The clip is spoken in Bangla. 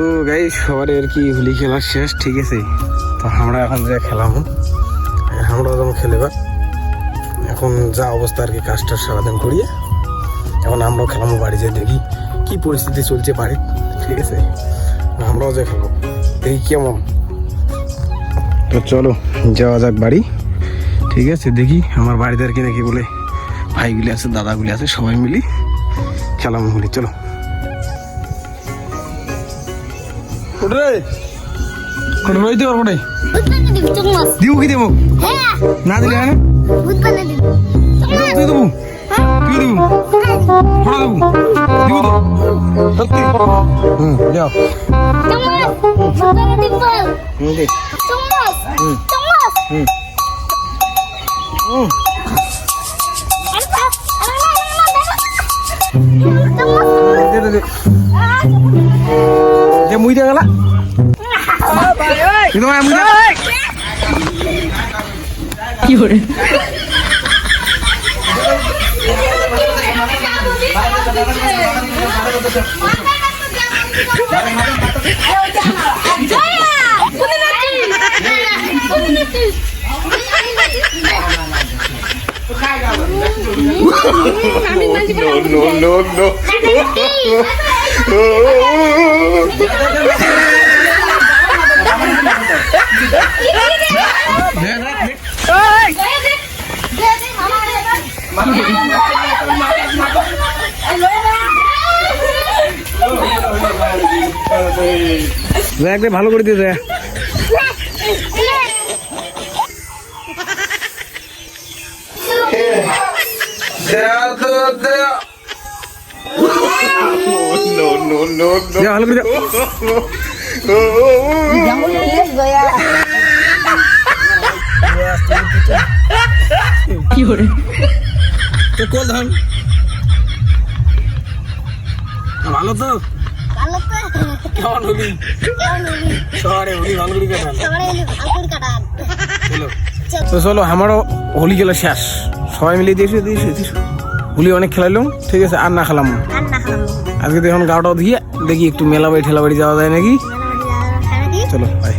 তো গাইস সবার আর কি হোলি খেলা শেষ, ঠিক আছে। তো আমরা এখন যা খেলাম, আমরা যখন খেলেবা এখন যা অবস্থা আর কি, কাজটা সারাদিন করিয়ে এখন আমরাও খেলাম বাড়ি, যে দেখি কি পরিস্থিতি চলছে বাড়ি, ঠিক আছে। আমরাও যা খেলবো, দেখি কেমন। তো চলো যাওয়া যাক বাড়ি, ঠিক আছে। দেখি আমার বাড়িতে আর কি নাকি বলে ভাইগুলি আছে, দাদাগুলি আছে, সবাই মিলি খেলাম হোলি। চলো দিব কি দেবো না দিলে হ্যাঁ তুই দেবো তুই দেবো ফোড়া দেবো দিব তো সত্যি। যাও মুই দিয়ে গেলা কি করে ভালো করে দিয়ে দেয়। ভালো করে কি করে কোল ধান ভালো তো কেমন হলি শহরে হোলি ভালো করে কাটান। তো চলো আমারও হোলি খেলা শেষ, সবাই মিলে দিয়েছি হোলি অনেক খেলাইলাম, ঠিক আছে। আর না খেলাম আজকে, এখন গাওটাও দিয়ে দেখি একটু মেলা বাড়ি ঠেলা বাড়ি যাওয়া যায় নাকি। চলো বাই।